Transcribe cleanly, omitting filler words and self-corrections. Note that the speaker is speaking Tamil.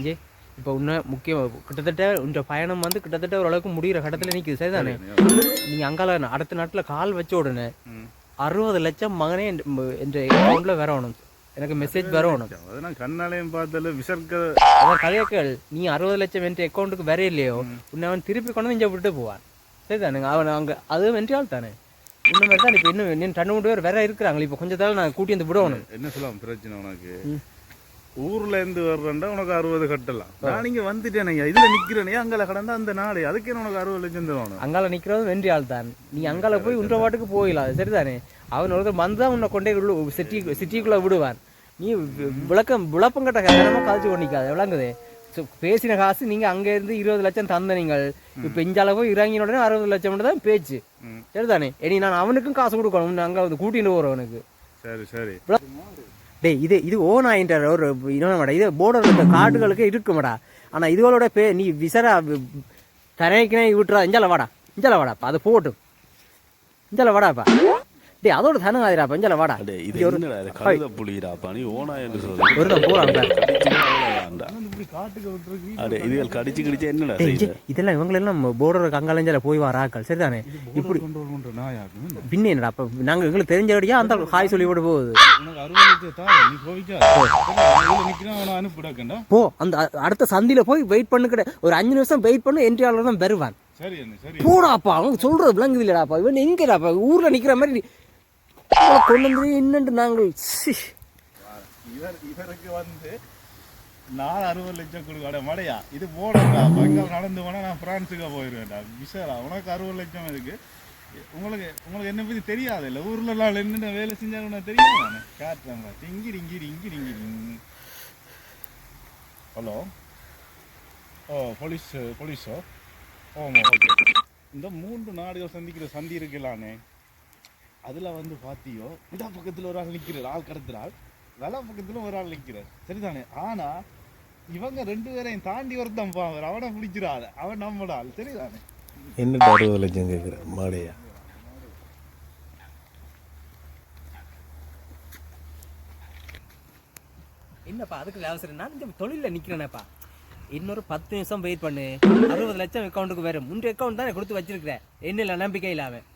இங்கே இப்போ இன்னும் முக்கியம் கிட்டத்தட்ட இந்த பயணம் வந்து கிட்டத்தட்ட ஓரளவுக்கு முடிகிற கட்டத்தில் நிற்குது சரிதானே. நீங்கள் அங்கால அடுத்த நாட்டில் கால் வச்ச உடனே 60 லட்சம் மகனே என்ற அக்கௌண்ட்டில் வரணும், எனக்கு மெசேஜ் வரணும். அதெல்லாம் கண்ணாலையும் பார்த்தாலும் விசர்க்க அதான் கதையாக்கள். நீ 60 லட்சம் என்ற அக்கௌண்ட்டுக்கு வர இல்லையோ உன்னை அவன் திருப்பி கொண்டு இங்கே விட்டு போவான் சரிதானுங்க. அவன் அங்கே அது வென்றால் தானே இந்த மாதிரி தான். இப்போ இன்னும் 2 பேர் வேற இருக்கிறாங்களே, இப்போ கொஞ்சம் தான் நான் கூட்டி வந்து விடணும். என்ன சொல்லலாம் பிரச்சனை உனக்கு, ஊர்ல இருந்து வர்றேன்டா உனக்கு 60 கட்டலாம். நான் இங்க வந்துட்டேன் இதுல நிக்கிறேனே, அங்கால கடந்தா அந்த நாடு அதுக்கு உனக்கு 60 லட்சம் தரணும். அங்கால நிக்கிறது வென்றி ஆள் தான். நீ அங்கால போய் உன்ற வாட்டுக்கு போயிடலாம் சரிதானே. அவன் ஒருத்தர் வந்து தான் உன்னை கொண்டே சிட்டிக்குள்ள விடுவான். நீ விளப்பம் கட்ட கட்டணமா கதைச்சு கொண்டிக்காது விளங்குது. பேசின காசு நீங்க அங்க இருந்து 20 லட்சம் தந்த நீங்கள் இப்ப இஞ்சால போய் இறங்கின உடனே 60 லட்சம் தான் பேச்சு சரிதானே. இனி நான் அவனுக்கும் காசு கொடுக்கணும், அங்க வந்து கூட்டிட்டு போறவனுக்கு. சரி சரி டே இது ஓனாயின்ற ஒரு இன்னொன்று இது போர்டர் காட்டுகளுக்கு இருக்குமாடா. ஆனா இதுகளோட நீ விசரா தரைக்கினே விட்டுறா. இஞ்சால வாடாப்பா அது போட்டும். இஞ்சால வாடாப்பா டே அதோட தானே ஆயிராப்பா. இஞ்சால வாடா இதெல்லாம் இவங்களெல்லாம் போர்டர் கங்காலஞ்சால போய் வராக்கள் சரிதானே. இப்படி பின்ன என்னடா அப்ப நாங்க எங்களுக்கு தெரிஞ்சபடியா அந்த ஹாய் சொல்லி விட போகுது. போ அந்த அடுத்த சந்தில போய் வெயிட் பண்ணு, ஒரு 5 நிமிஷம் வெயிட் பண்ணு, என்ட்ரியாளர் தான் வருவான். போடாப்பா அவங்க சொல்றது விளங்குது இல்லடாப்பா. இவன் எங்கடாப்பா ஊர்ல நிக்கிற மாதிரி கொண்டு வந்து என்னண்டு நாங்கள் இவருக்கு வந்து நான் 60 லட்சம் கொடுக்க மடையா இது போடா பெங்கால் நடந்து போனா நான் பிரான்ஸுக்கு போயிருவேன்டா. விசாரா உனக்கு 60 லட்சம் இருக்கு. உங்களுக்கு என்ன பத்தி தெரியாது இல்லை, ஊர்ல எல்லாம் என்னென்ன வேலை செஞ்சாங்க தெரியாது. காட்டுறாங்க இங்கிரி. ஹலோ போலீஸோ ஓமா ஓகே. இந்த 3 நாடுகள் சந்திக்கிற சந்தி இருக்கலானே, அதில் வந்து பார்த்தியோ இடா பக்கத்தில் ஒரு ஆள் நிற்கிறார், ஆள் கடத்துறாள், வலை பக்கத்தில் ஒரு ஆள் நிற்கிறார் சரிதானே. ஆனால் இவங்க 2 பேரையும் தாண்டி ஒருத்தன் பாவர், அவனை பிடிச்சிடாது, அவன் நம்மளோட ஆள் சரிதானே. என்ன 60 லட்சம் கேட்குற மாடையா. என்னப்பா அதுக்கு அவசரம், நான் இந்த தொழிலில் நிற்கிறேனேப்பா. இன்னொரு 10 நிமிஷம் வெயிட் பண்ணு, 60 லட்சம் அக்கௌண்ட்டுக்கு வரும். 3 அக்கௌண்ட் தானே கொடுத்து வச்சிருக்கிறேன், என்ன நம்பிக்கை இல்லாமல்.